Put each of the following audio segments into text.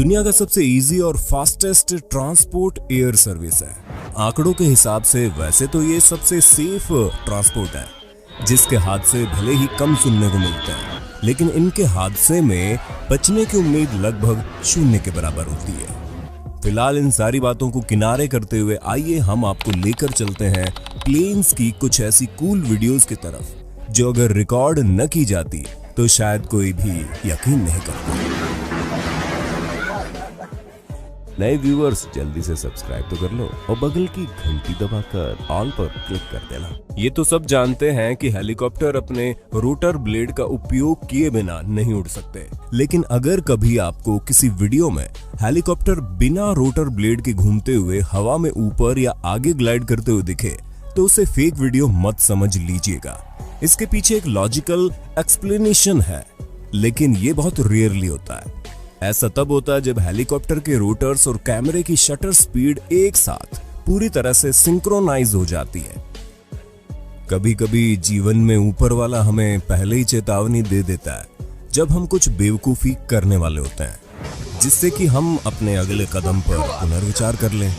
दुनिया का सबसे इजी और फास्टेस्ट ट्रांसपोर्ट एयर सर्विस है। आंकड़ों के हिसाब से वैसे तो ये सबसे सेफ ट्रांसपोर्ट है, जिसके हादसे भले ही कम सुनने को मिलते हैं, लेकिन इनके हादसे में बचने की उम्मीद लगभग 0 के बराबर होती है। फिलहाल इन सारी बातों को किनारे करते हुए आइए हम आपको लेकर चलते हैं प्लेन्स की कुछ ऐसी कूल वीडियोस की तरफ, जो अगर रिकॉर्ड न की जाती तो शायद कोई भी यकीन नहीं करता। नए व्यूअर्स जल्दी से सब्सक्राइब तो कर लो और बगल की घंटी दबाकर ऑल पर क्लिक कर देना। ये तो सब जानते हैं कि हेलीकॉप्टर अपने रोटर ब्लेड का उपयोग किए बिना नहीं उड़ सकते, लेकिन अगर कभी आपको किसी वीडियो में हेलीकॉप्टर बिना रोटर ब्लेड के घूमते हुए हवा में ऊपर या आगे ग्लाइड करते हुए दिखे तो उसे फेक वीडियो मत समझ लीजिएगा। इसके पीछे एक लॉजिकल एक्सप्लेनेशन है, लेकिन ये बहुत रेयरली होता है। ऐसा तब होता है जब हेलीकॉप्टर के रोटर्स और कैमरे की शटर स्पीड एक साथ पूरी तरह से सिंक्रोनाइज हो जाती है। कभी कभी जीवन में ऊपर वाला हमें पहले ही चेतावनी दे देता है जब हम कुछ बेवकूफी करने वाले होते हैं, जिससे कि हम अपने अगले कदम पर पुनर्विचार कर लें।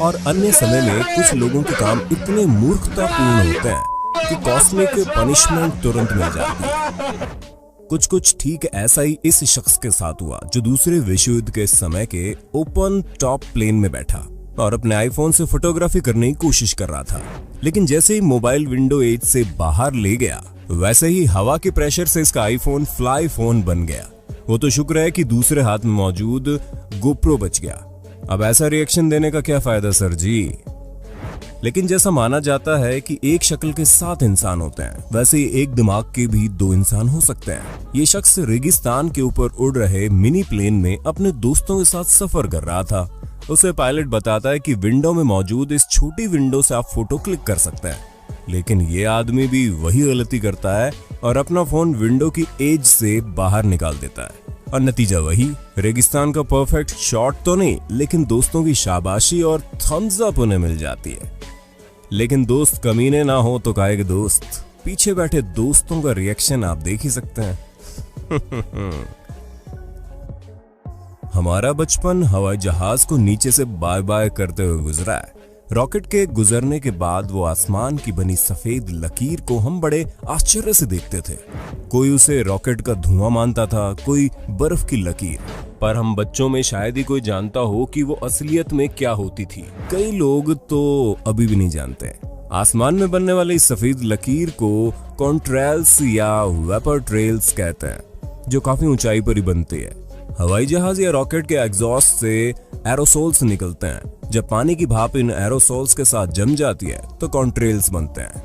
और अन्य समय में कुछ लोगों के काम इतने मूर्खतापूर्ण होते हैं कि कॉस्मिक पनिशमेंट तुरंत मिल जाती है। कुछ ठीक ऐसा ही इस शख्स के साथ हुआ, जो दूसरे विश्व युद्ध के समय के ओपन टॉप प्लेन में बैठा और अपने आईफोन से फोटोग्राफी करने की कोशिश कर रहा था। लेकिन जैसे ही मोबाइल विंडो एज से बाहर ले गया, वैसे ही हवा के प्रेशर से इसका आईफोन फ्लाई फोन बन गया। वो तो शुक्र है कि दूसरे हाथ में मौजूद गोप्रो बच गया। अब ऐसा रिएक्शन देने का क्या फायदा सर जी। लेकिन जैसा माना जाता है कि एक शक्ल के 7 इंसान होते हैं, वैसे ही एक दिमाग के भी 2 इंसान हो सकते हैं। ये शख्स रेगिस्तान के ऊपर उड़ रहे मिनी प्लेन में अपने दोस्तों के साथ सफर कर रहा था। उसे पायलट बताता है कि विंडो में मौजूद इस छोटी विंडो से आप फोटो क्लिक कर सकते हैं, लेकिन ये आदमी भी वही गलती करता है और अपना फोन विंडो की एज से बाहर निकाल देता है। और नतीजा वही, रेगिस्तान का परफेक्ट शॉट तो नहीं, लेकिन दोस्तों की शाबाशी और थम्स अप उन्हें मिल जाती है। लेकिन दोस्त कमीने ना हो तो काहे के दोस्त। पीछे बैठे दोस्तों का रिएक्शन आप देख ही सकते हैं। हमारा बचपन हवाई जहाज को नीचे से बाय बाय करते हुए गुजरा है। रॉकेट के गुजरने के बाद वो आसमान की बनी सफेद लकीर को हम बड़े आश्चर्य से देखते थे। कोई उसे रॉकेट का धुआं मानता था, कोई बर्फ की लकीर, पर हम बच्चों में शायद ही कोई जानता हो कि वो असलियत में क्या होती थी। कई लोग तो अभी भी नहीं जानते। आसमान में बनने वाली इस सफेद लकीर को कॉन्ट्रेल्स या वेपर ट्रेल्स कहते हैं, जो काफी ऊंचाई पर ही बनती है। हवाई जहाज या रॉकेट के एग्जॉस्ट से एरोसोल्स निकलते हैं। जब पानी की भाप इन एरोसोल्स के साथ जम जाती है तो कॉन्ट्रेल्स बनते हैं।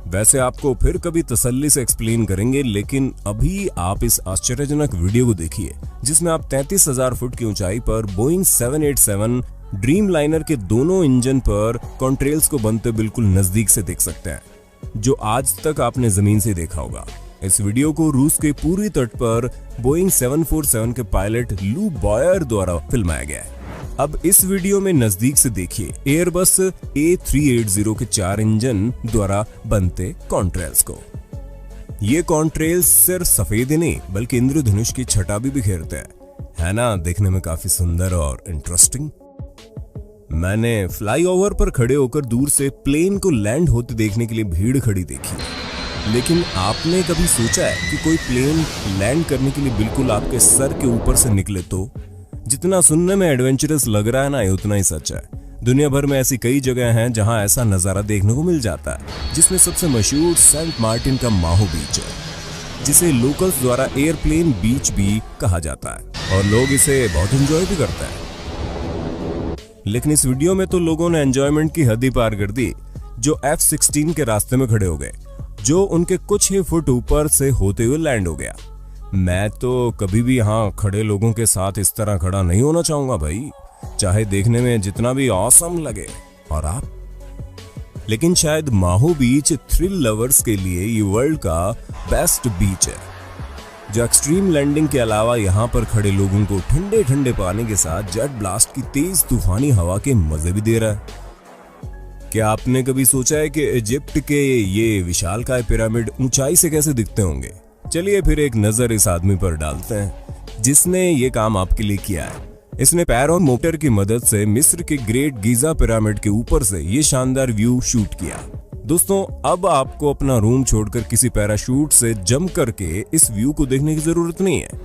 वैसे आपको फिर कभी तसल्ली से एक्सप्लेन करेंगे, लेकिन अभी आप इस आश्चर्यजनक वीडियो को देखिए, जिसमें आप 33,000 फुट की ऊंचाई पर बोइंग 787 ड्रीम लाइनर के दोनों इंजन पर कॉन्ट्रेल्स को बनते बिल्कुल नजदीक से देख सकते हैं, जो आज तक आपने जमीन से देखा होगा। इस वीडियो को रूस के पूर्वी तट पर बोइंग 747 के पायलट लू बॉयर द्वारा फिल्माया गया है। अब इस वीडियो में नजदीक से देखिए एयरबस A380 के 4 इंजन द्वारा बनते कॉन्ट्रेल्स को। ये कॉन्ट्रेल्स सिर्फ सफेद ही नहीं, बल्कि इंद्रधनुष की छटा भी बिखेरते हैं। है ना, देखने में काफी सुंदर और इंटरेस्टिंग। मैंने फ्लाईओवर पर खड़े होकर दूर से प्लेन को लैंड होते देखने के लिए भीड़ खड़ी देखी, लेकिन आपने कभी सोचा है कि कोई प्लेन लैंड करने के लिए बिल्कुल आपके सर के ऊपर से निकले तो? जितना सुनने में एडवेंचरस लग रहा है ना, ये उतना ही सच है। दुनिया भर में ऐसी कई जगह हैं जहां ऐसा नजारा देखने को मिल जाता है, जिसमें सबसे मशहूर सेंट मार्टिन का माहो बीच है, जिसे लोकल्स द्वारा एयरप्लेन बीच भी कहा जाता है, और लोग इसे बहुत एंजॉय भी करते हैं। लेकिन इस वीडियो में तो लोगों ने एंजॉयमेंट की हद ही पार कर दी, जो F-16 के रास्ते में खड़े हो गए, जो उनके कुछ ही फुट ऊपर से होते हुए लैंड हो गया। मैं तो कभी भी यहाँ खड़े लोगों के साथ इस तरह खड़ा नहीं होना चाहूंगा भाई, चाहे देखने में जितना भी ऑसम लगे। और आप? लेकिन शायद माहो बीच थ्रिल लवर्स के लिए ये वर्ल्ड का बेस्ट बीच है, जो एक्सट्रीम लैंडिंग के अलावा यहाँ पर खड़े लोगों को ठंडे ठंडे पानी के साथ जेट ब्लास्ट की तेज तूफानी हवा के मजे भी दे रहा है। क्या आपने कभी सोचा है कि इजिप्ट के ये विशालकाय पिरामिड ऊंचाई से कैसे दिखते होंगे? चलिए फिर एक नजर इस आदमी पर डालते हैं जिसने ये काम आपके लिए किया है। इसने पैर और मोटर की मदद से मिस्र के ग्रेट गीजा पिरामिड के ऊपर से ये शानदार व्यू शूट किया। दोस्तों, अब आपको अपना रूम छोड़कर किसी पैराशूट से जंप करके इस व्यू को देखने की जरूरत नहीं है।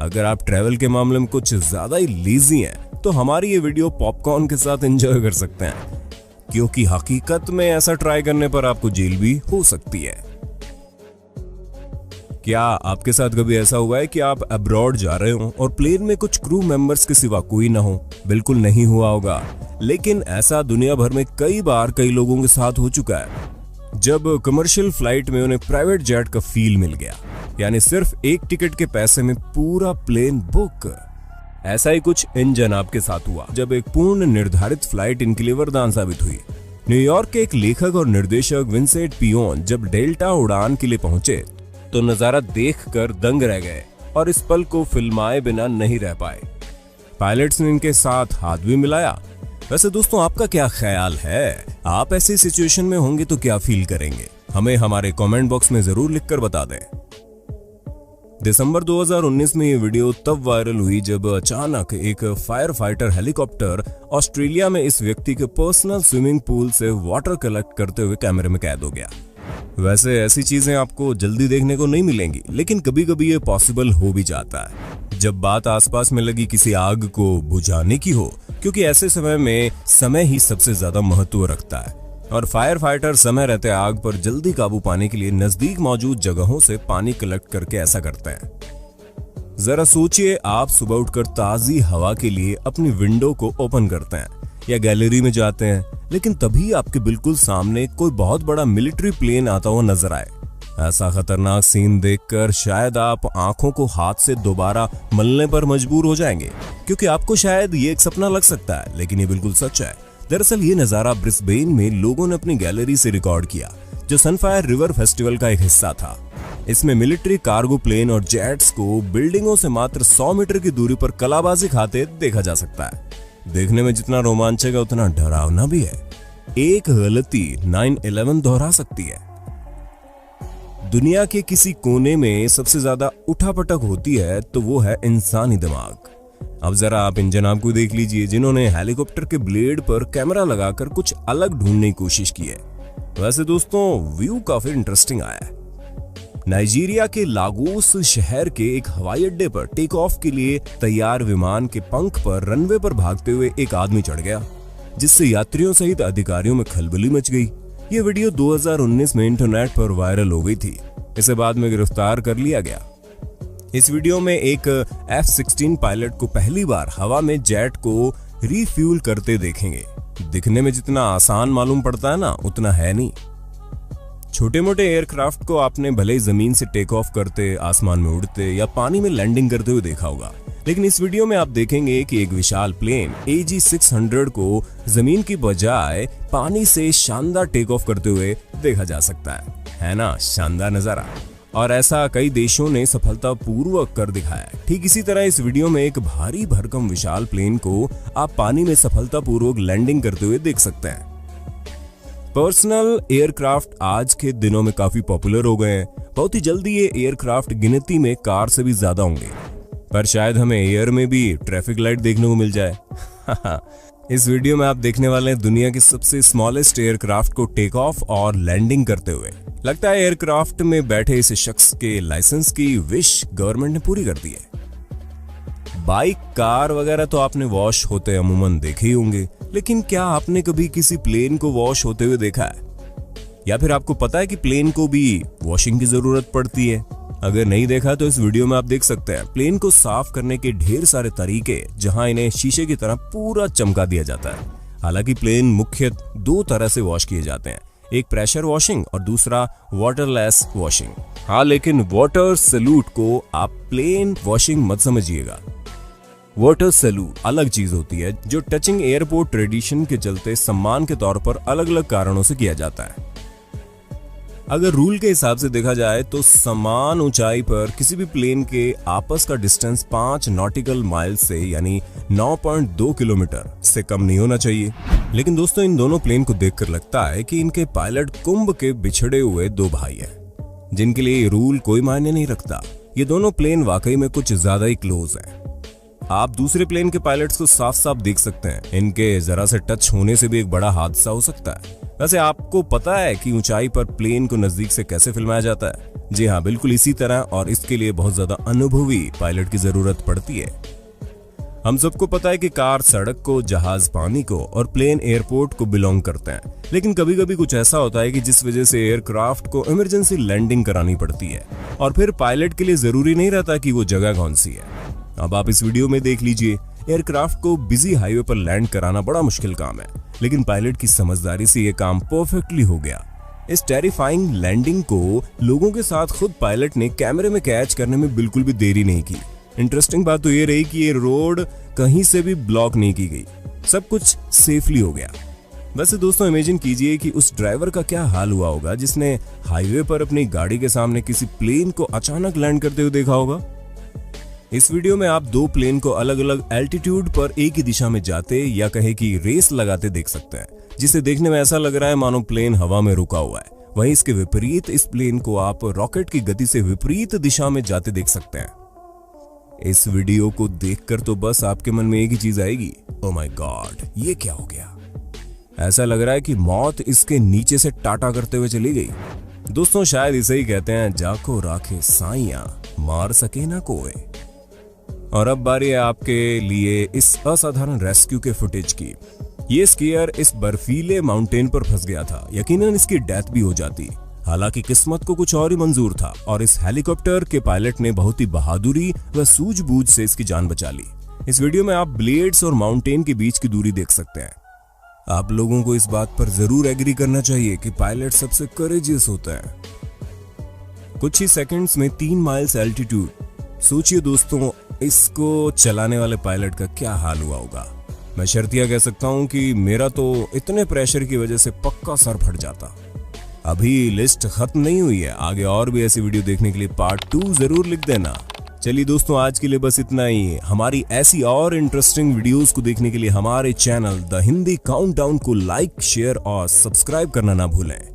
अगर आप ट्रैवल के मामले में कुछ ज्यादा ही लेजी हैं, तो हमारी ये वीडियो पॉपकॉर्न के साथ एंजॉय कर सकते हैं, क्योंकि हकीकत में ऐसा ट्राई करने पर आपको जेल भी हो सकती है। क्या आपके साथ कभी ऐसा हुआ है कि आप अब्रॉड जा रहे हो और प्लेन में कुछ क्रू मेंबर्स के सिवा कोई ना हो? बिल्कुल नहीं हुआ होगा, लेकिन ऐसा दुनिया भर में कई बार कई लोगों के साथ हो चुका है, जब कमर्शियल फ्लाइट में उन्हें प्राइवेट जेट का फील मिल गया, यानी सिर्फ एक टिकट के पैसे में पूरा प्लेन बुक। ऐसा ही कुछ इन जनाब के साथ हुआ जब एक पूर्ण निर्धारित फ्लाइट इनके लिए वरदान साबित हुई। न्यूयॉर्क के एक लेखक और निर्देशक विंसेंट पियोन जब डेल्टा उड़ान के लिए पहुंचे तो नजारा देखकर दंग रह गए और इस पल को फिल्माए बिना नहीं रह पाए। पायलट्स ने इनके साथ हाथ भी मिलाया। वैसे दोस्तों, आपका क्या ख्याल है? आप ऐसी सिचुएशन में होंगे तो क्या फील करेंगे? हमें हमारे कमेंट बॉक्स में जरूर लिखकर बता दें। दिसंबर 2019 में ये वीडियो तब वायरल हुई जब अचानक एक फायर फाइटर हेलीकॉप्टर ऑस्ट्रेलिया में इस व्यक्ति के पर्सनल स्विमिंग पूल से वाटर कलेक्ट करते हुए कैमरे में कैद हो गया। वैसे ऐसी चीजें आपको जल्दी देखने को नहीं मिलेंगी, लेकिन कभी कभी ये पॉसिबल हो भी जाता है जब बात आसपास में लगी किसी आग को बुझाने की हो, क्योंकि ऐसे समय में समय ही सबसे ज्यादा महत्व रखता है और फायर फाइटर समय रहते आग पर जल्दी काबू पाने के लिए नजदीक मौजूद जगहों से पानी कलेक्ट करके ऐसा करते हैं। जरा सोचिए, आप सुबह उठकर ताजी हवा के लिए अपनी विंडो को ओपन करते हैं या गैलरी में जाते हैं, लेकिन तभी आपके बिल्कुल सामने कोई बहुत बड़ा मिलिट्री प्लेन आता हुआ नजर आए। ऐसा खतरनाक सीन देखकर शायद आप आंखों को हाथ से दोबारा मलने पर मजबूर हो जाएंगे, क्योंकि आपको शायद ये एक सपना लग सकता है, लेकिन ये बिल्कुल सच है। दरअसल ये नजारा ब्रिस्बेन में लोगों ने अपनी गैलरी से रिकॉर्ड किया, जो सनफायर रिवर फेस्टिवल का एक हिस्सा था। इसमें मिलिट्री कार्गो प्लेन और जेट्स को बिल्डिंगों से मात्र 100 मीटर की दूरी पर कलाबाजी खाते देखा जा सकता है। देखने में जितना रोमांचक है उतना डरावना भी है। एक गलती 9/11 दोहरा सकती है। दुनिया के किसी कोने में सबसे ज्यादा उठापटक होती है तो वो है इंसानी दिमाग। अब जरा आप इन जनाब को देख लीजिए, जिन्होंने हेलीकॉप्टर के ब्लेड पर कैमरा लगाकर कुछ अलग ढूंढने की कोशिश की है। वैसे दोस्तों, व्यू काफी इंटरेस्टिंग आया है। नाइजीरिया के लागोस शहर के एक हवाई अड्डे पर टेक ऑफ के लिए तैयार विमान के पंख पर रनवे पर भागते हुए एक आदमी चढ़ गया, जिससे यात्रियों सहित अधिकारियों में खलबली मच गई। ये वीडियो 2019 में इंटरनेट पर वायरल हो गई थी। इसे बाद में गिरफ्तार कर लिया गया। इस वीडियो में एक F-16 पायलट को पहली बार हवा में जेट को रिफ्यूल करते देखेंगे। दिखने में जितना आसान मालूम पड़ता है ना, उतना है नहीं। छोटे मोटे एयरक्राफ्ट को आपने भले ही जमीन से टेक ऑफ करते, आसमान में उड़ते या पानी में लैंडिंग करते हुए देखा होगा, लेकिन इस वीडियो में आप देखेंगे कि एक विशाल प्लेन AG-600 को जमीन की बजाय पानी से शानदार टेक ऑफ करते हुए देखा जा सकता है ना? शानदार नजारा। और ऐसा कई देशों ने सफलतापूर्वक कर दिखाया है। ठीक इसी तरह इस वीडियो में एक भारी भरकम विशाल प्लेन को आप पानी में सफलतापूर्वक लैंडिंग करते हुए देख सकते हैं। पर्सनल एयरक्राफ्ट आज के दिनों में काफी पॉपुलर हो गए हैं। बहुत ही जल्दी ये एयरक्राफ्ट गिनती में कार से भी ज्यादा होंगे, पर शायद हमें एयर में भी ट्रैफिक लाइट देखने को मिल जाए। इस वीडियो में आप देखने वाले हैं दुनिया के सबसे स्मॉलेस्ट एयरक्राफ्ट को टेक ऑफ और लैंडिंग करते हुए। लगता है एयरक्राफ्ट में बैठे इस शख्स के लाइसेंस की विश गवर्नमेंट ने पूरी कर दी है। बाइक, कार वगैरह तो आपने वॉश होते अमूमन देखे ही होंगे, लेकिन क्या आपने कभी किसी प्लेन को वॉश होते हुए देखा है? या फिर आपको पता है कि प्लेन को भी वॉशिंग की जरूरत पड़ती है? अगर नहीं देखा तो इस वीडियो में आप देख सकते हैं प्लेन को साफ करने के ढेर सारे तरीके, जहां इन्हें शीशे की तरह पूरा चमका दिया जाता है। हालांकि प्लेन मुख्य 2 तरह से वॉश किए जाते हैं, एक प्रेशर वॉशिंग और दूसरा वाटरलेस वॉशिंग। हाँ, लेकिन वाटर सैल्यूट को आप प्लेन वॉशिंग मत समझिएगा। वाटर सैल्यूट अलग चीज होती है, जो टचिंग एयरपोर्ट ट्रेडिशन के चलते सम्मान के तौर पर अलग अलग कारणों से किया जाता है। अगर रूल के हिसाब से देखा जाए तो समान ऊंचाई पर किसी भी प्लेन के आपस का डिस्टेंस 5 नॉटिकल माइल से यानी 9.2 किलोमीटर से कम नहीं होना चाहिए। लेकिन दोस्तों, इन दोनों प्लेन को देखकर लगता है कि इनके पायलट कुंभ के बिछड़े हुए 2 भाई हैं, जिनके लिए ये रूल कोई मायने नहीं रखता। ये दोनों प्लेन वाकई में कुछ ज्यादा ही क्लोज हैं। आप दूसरे प्लेन के पायलट्स को साफ साफ देख सकते हैं। इनके जरा से टच होने से भी एक बड़ा हादसा हो सकता है। वैसे आपको पता है कि ऊंचाई पर प्लेन को नजदीक से कैसे फिल्माया जाता है? जी हाँ, बिल्कुल इसी तरह, और इसके लिए बहुत ज्यादा अनुभवी पायलट की जरूरत पड़ती है। हम सबको पता है कि कार सड़क को, जहाज पानी को और प्लेन एयरपोर्ट को बिलोंग करते हैं, लेकिन कभी कभी कुछ ऐसा होता है कि जिस वजह से एयरक्राफ्ट को इमरजेंसी लैंडिंग करानी पड़ती है, और फिर पायलट के लिए जरूरी नहीं रहता कि वो जगह कौन सी है। अब आप इस वीडियो में देख लीजिए। एयरक्राफ्ट को बिजी हाईवे पर लैंड कराना बड़ा मुश्किल काम है, लेकिन पायलट की समझदारी से यह काम परफेक्टली हो गया। इस टेरिफाइंग लैंडिंग को लोगों के साथ खुद पायलट ने कैमरे में कैच करने में बिल्कुल भी देरी नहीं की। इंटरेस्टिंग बात तो ये रही कि ये रोड कहीं से भी ब्लॉक नहीं की गई, सब कुछ सेफली हो गया। वैसे दोस्तों, इमेजिन कीजिए कि उस ड्राइवर का क्या हाल हुआ होगा जिसने हाईवे पर अपनी गाड़ी के सामने किसी प्लेन को अचानक लैंड करते हुए देखा होगा। इस वीडियो में आप दो प्लेन को अलग अलग एल्टीट्यूड पर एक ही दिशा में जाते या कहे कि रेस लगाते देख सकते हैं, जिसे देखने में ऐसा लग रहा है मानो प्लेन हवा में रुका हुआ है। वहीं इसके विपरीत इस प्लेन को आप रॉकेट की गति से विपरीत दिशा में जाते देख सकते हैं। इस वीडियो को देखकर तो बस आपके मन में एक ही चीज आएगी, ओह माय गॉड, ये क्या हो गया। ऐसा लग रहा है कि मौत इसके नीचे से टाटा करते हुए चली गई। दोस्तों, शायद इसे ही कहते हैं, जाको राखे साइयां, मार सके ना कोई। और अब बारी है आपके लिए इस असाधारण रेस्क्यू के फुटेज की। ये स्कीयर इस बर्फीले माउंटेन पर फंस गया था, यकीनन इसकी डेथ भी हो जाती। हालांकि किस्मत को कुछ और ही मंजूर था और इस हेलीकॉप्टर के पायलट ने बहुत ही बहादुरी व सूझबूझ से इसकी जान बचा ली। इस वीडियो में आप ब्लेड्स और माउंटेन के बीच की दूरी देख सकते हैं। आप लोगों को इस बात पर जरूर एग्री करना चाहिए कि पायलट सबसे करेजियस होता है। कुछ ही सेकंड्स में 3 माइल्स एल्टीट्यूड। सोचिए दोस्तों, इसको चलाने वाले पायलट का क्या हाल हुआ होगा। मैं शर्तिया कह सकता हूं कि मेरा तो इतने प्रेशर की वजह से पक्का सर फट जाता। अभी लिस्ट खत्म नहीं हुई है, आगे और भी ऐसी वीडियो देखने के लिए पार्ट 2 जरूर लिख देना। चलिए दोस्तों, आज के लिए बस इतना ही। हमारी ऐसी और इंटरेस्टिंग वीडियोस को देखने के लिए हमारे चैनल द हिंदी काउंटडाउन को लाइक, शेयर और सब्सक्राइब करना ना भूलें।